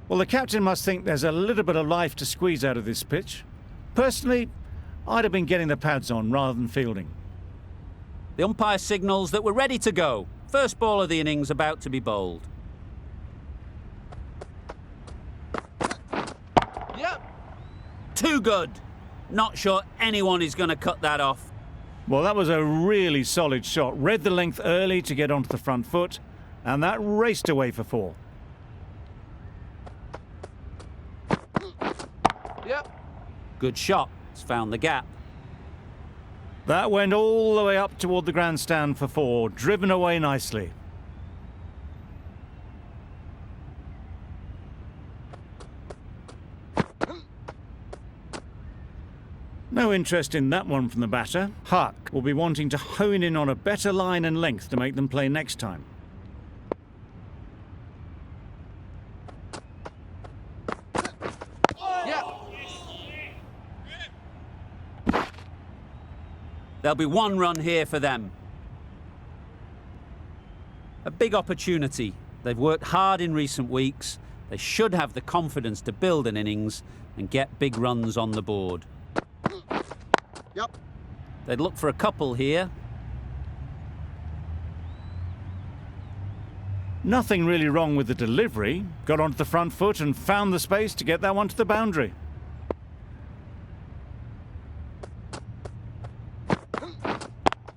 Well, the captain must think there's a little bit of life to squeeze out of this pitch. Personally, I'd have been getting the pads on rather than fielding. The umpire signals that we're ready to go. First ball of the innings about to be bowled. Yep. Too good. Not sure anyone is going to cut that off. Well, that was a really solid shot. Read the length early to get onto the front foot, and that raced away for 4. Yep. Good shot. It's found the gap. That went all the way up toward the grandstand for 4, driven away nicely. No interest in that one from the batter. Huck will be wanting to hone in on a better line and length to make them play next time. There'll be 1 run here for them. A big opportunity. They've worked hard in recent weeks. They should have the confidence to build an innings and get big runs on the board. Yep. They'd look for a couple here. Nothing really wrong with the delivery. Got onto the front foot and found the space to get that one to the boundary.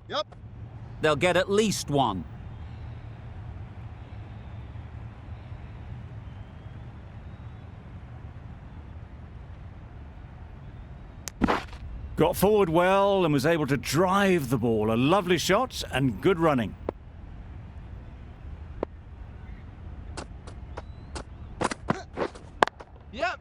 Yep. They'll get at least 1. Got forward well and was able to drive the ball. A lovely shot and good running. Yep.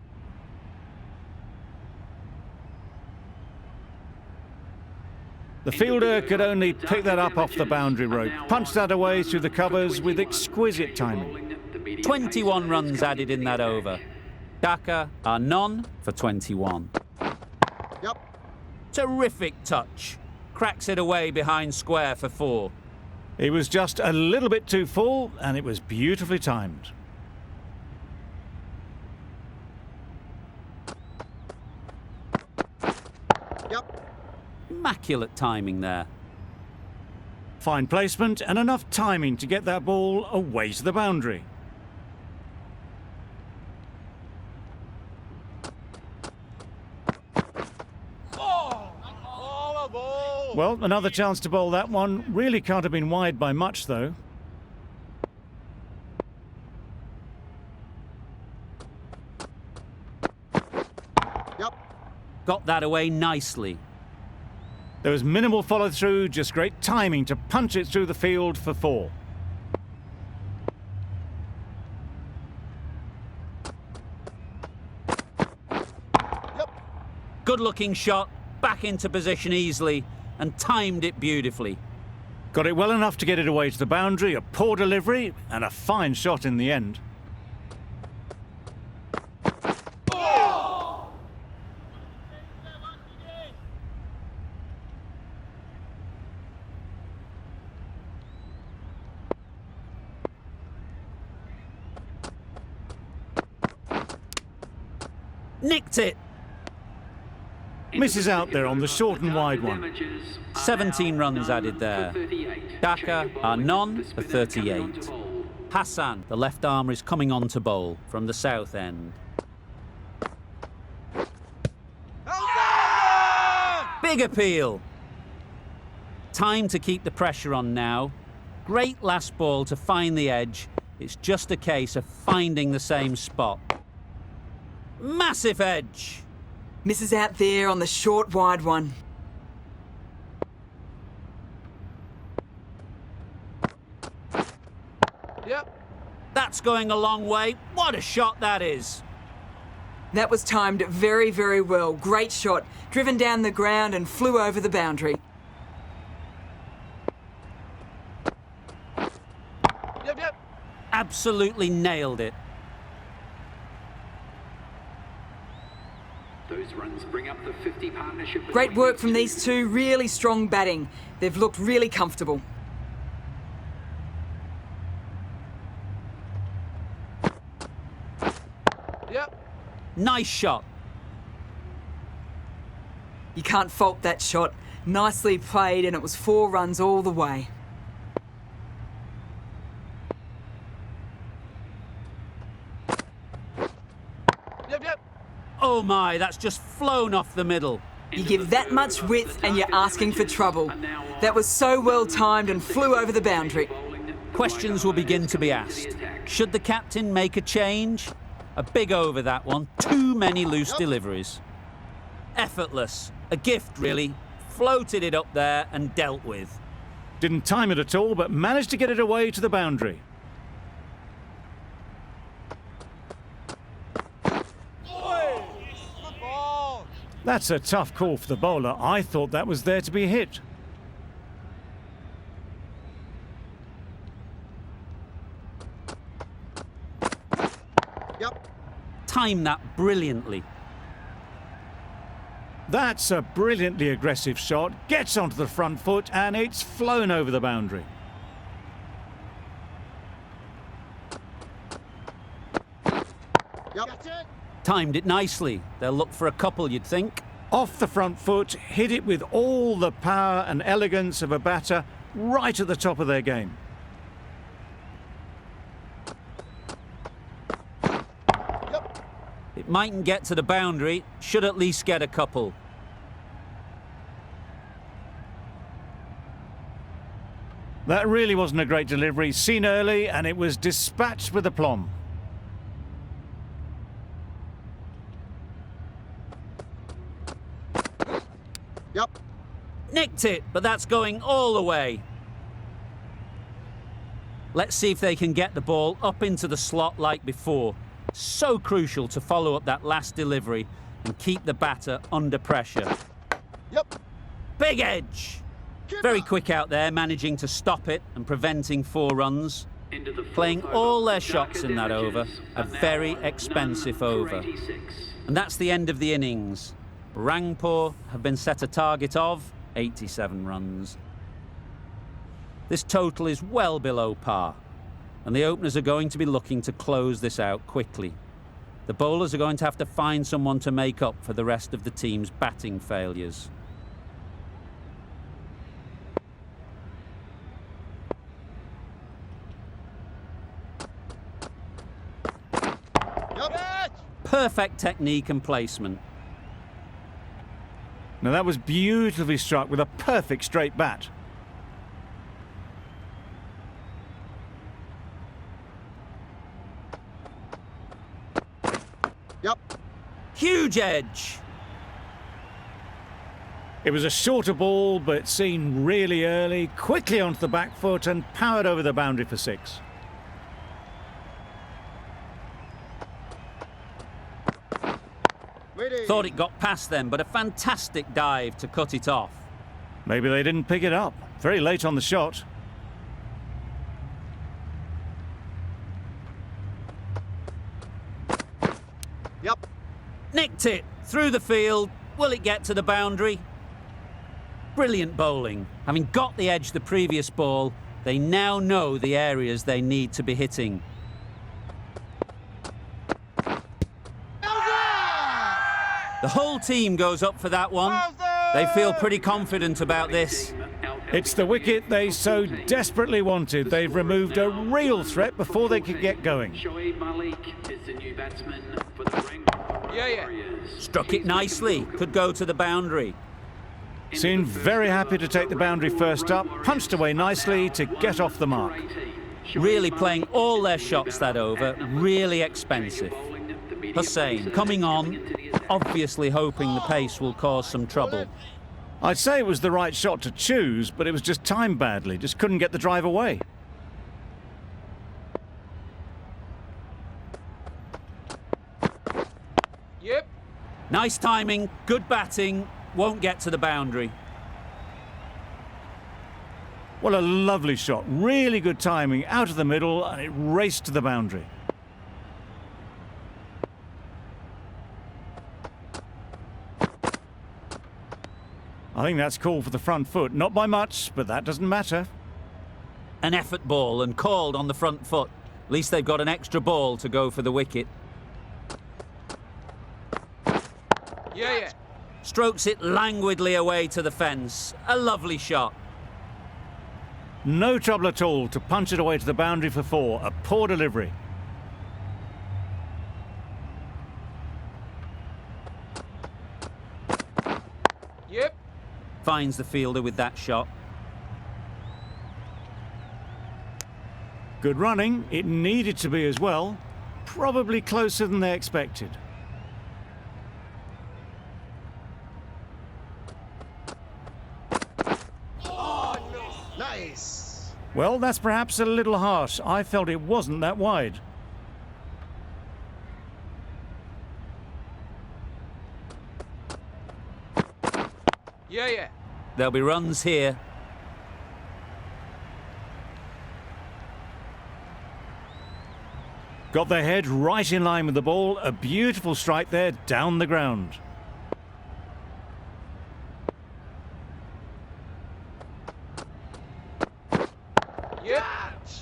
The fielder could only pick that up off the boundary rope. Punched that away through the covers with exquisite timing. 21 runs added in that over. Dhaka are none for 21. Yep. Terrific touch. Cracks it away behind square for 4. It was just a little bit too full and it was beautifully timed. Yep. Immaculate timing there. Fine placement and enough timing to get that ball away to the boundary. Well, another chance to bowl that one. Really can't have been wide by much, though. Yep. Got that away nicely. There was minimal follow-through, just great timing to punch it through the field for 4. Yep. Good-looking shot, back into position easily, and timed it beautifully. Got it well enough to get it away to the boundary, a poor delivery, and a fine shot in the end. Nicked it. Misses out there on the short and wide one. 17 runs added there. Dhaka are none for 38. Hassan, the left armer, is coming on to bowl from the south end. Big appeal. Time to keep the pressure on now. Great last ball to find the edge. It's just a case of finding the same spot. Massive edge. Misses out there on the short, wide one. Yep. That's going a long way. What a shot that is. That was timed very, very well. Great shot. Driven down the ground and flew over the boundary. Yep, yep. Absolutely nailed it. Those runs bring up the 50 partnership. Great work from these two. Really strong batting. They've looked really comfortable. Nice shot. You can't fault that shot. Nicely played, and it was 4 runs all the way. Yep, yep. Oh my, that's just flown off the middle. You give that much width and you're asking for trouble. That was so well timed and flew over the boundary. Questions will begin to be asked. Should the captain make a change? A big over that one. Too many loose deliveries. Effortless. A gift, really. Floated it up there and dealt with. Didn't time it at all, but managed to get it away to the boundary. Good ball. That's a tough call for the bowler. I thought that was there to be hit. Yep. Timed that brilliantly. That's a brilliantly aggressive shot. Gets onto the front foot and it's flown over the boundary. Yep. That's it. Timed it nicely. They'll look for a couple, you'd think. Off the front foot, hit it with all the power and elegance of a batter, right at the top of their game. Yep. It mightn't get to the boundary. Should at least get a couple. That really wasn't a great delivery. Seen early and it was dispatched with aplomb. Yep. Nicked it, but that's going all the way. Let's see if they can get the ball up into the slot like before. So crucial to follow up that last delivery and keep the batter under pressure. Yep. Big edge! Very quick out there, managing to stop it and preventing 4 runs. Playing all their shots in that over, a very expensive over. And that's the end of the innings. Rangpur have been set a target of 87 runs. This total is well below par, and the openers are going to be looking to close this out quickly. The bowlers are going to have to find someone to make up for the rest of the team's batting failures. Yep. Perfect technique and placement. Now that was beautifully struck with a perfect straight bat. Yep. Huge edge! It was a shorter ball, but seen really early, quickly onto the back foot and powered over the boundary for 6. Waiting. Thought it got past them, but a fantastic dive to cut it off. Maybe they didn't pick it up. Very late on the shot. Yep. Nicked it through the field. Will it get to the boundary? Brilliant bowling. Having got the edge the previous ball, they now know the areas they need to be hitting. The whole team goes up for that one. They feel pretty confident about this. It's the wicket they so desperately wanted. They've removed a real threat before they could get going. Shoaib Malik is the new batsman for the Rangpur Riders. Struck it nicely. Could go to the boundary. Seemed very happy to take the boundary first up. Punched away nicely to get off the mark. Really playing all their shots that over. Really expensive. Hussain coming on, obviously hoping the pace will cause some trouble. I'd say it was the right shot to choose, but it was just timed badly. Just couldn't get the drive away. Yep. Nice timing, good batting, won't get to the boundary. What a lovely shot. Really good timing, out of the middle, and it raced to the boundary. I think that's called for the front foot. Not by much, but that doesn't matter. An effort ball and called on the front foot. At least they've got an extra ball to go for the wicket. Yeah, yeah. Strokes it languidly away to the fence. A lovely shot. No trouble at all to punch it away to the boundary for 4. A poor delivery. Yep. Finds the fielder with that shot. Good running. It needed to be as well. Probably closer than they expected. Nice. Well, that's perhaps a little harsh. I felt it wasn't that wide. Yeah, yeah. There'll be runs here. Got their head right in line with the ball. A beautiful strike there down the ground. Yep.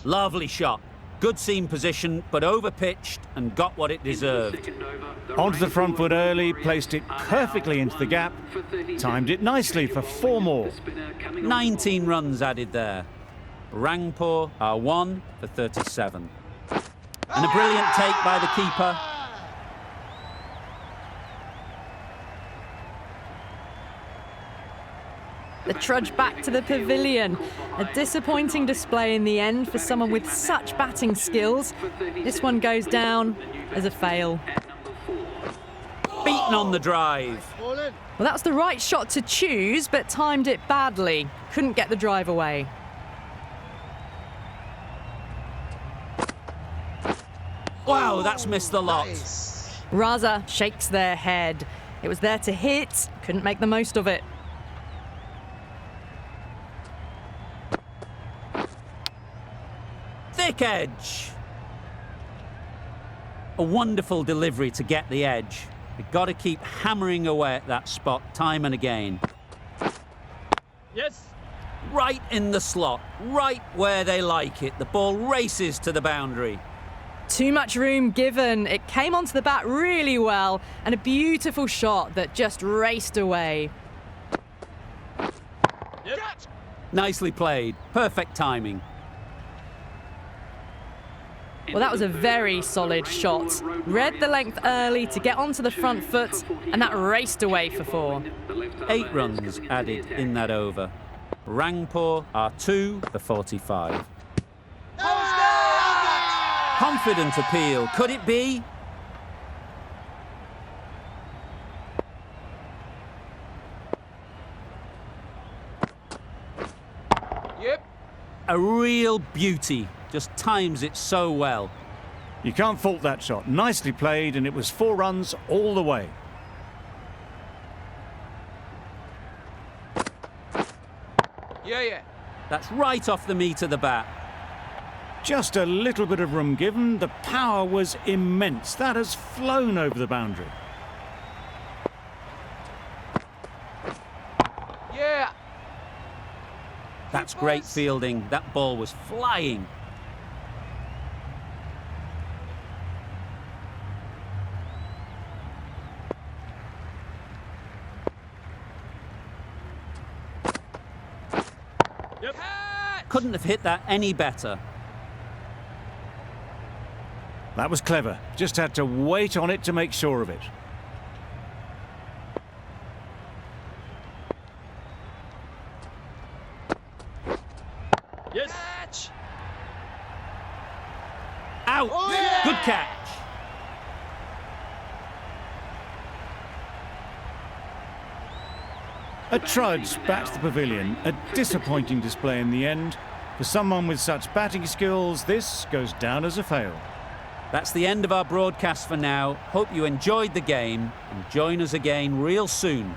Lovely shot. Good seam position, but over-pitched and got what it deserved. Onto the front foot early, placed it perfectly into the gap. Timed it nicely for 4 more. 19 runs added there. Rangpur are 1 for 37. And a brilliant take by the keeper. The trudge back to the pavilion. A disappointing display in the end for someone with such batting skills. This one goes down as a fail. Beaten on the drive. Well, that's the right shot to choose, but timed it badly. Couldn't get the drive away. Wow, that's missed the lot. Nice. Raza shakes their head. It was there to hit, couldn't make the most of it. Thick edge. A wonderful delivery to get the edge. We've got to keep hammering away at that spot time and again. Yes. Right in the slot, right where they like it. The ball races to the boundary. Too much room given. It came onto the bat really well, and a beautiful shot that just raced away. Yep. Nicely played. Perfect timing. Well, that was a very solid shot. Read the length early to get onto the front foot, and that raced away for 4. 8 runs added in that over. Rangpur are 2 for 45. Confident appeal. Could it be? Yep. A real beauty. Just times it so well. You can't fault that shot. Nicely played, and it was 4 runs all the way. Yeah, yeah. That's right off the meat of the bat. Just a little bit of room given. The power was immense. That has flown over the boundary. Yeah. That's great fielding. That ball was flying. Yep. Couldn't have hit that any better. That was clever. Just had to wait on it to make sure of it. Yes. Out! Oh, yeah! Good catch. A trudge back to the pavilion. A disappointing display in the end. For someone with such batting skills, this goes down as a fail. That's the end of our broadcast for now. Hope you enjoyed the game and join us again real soon.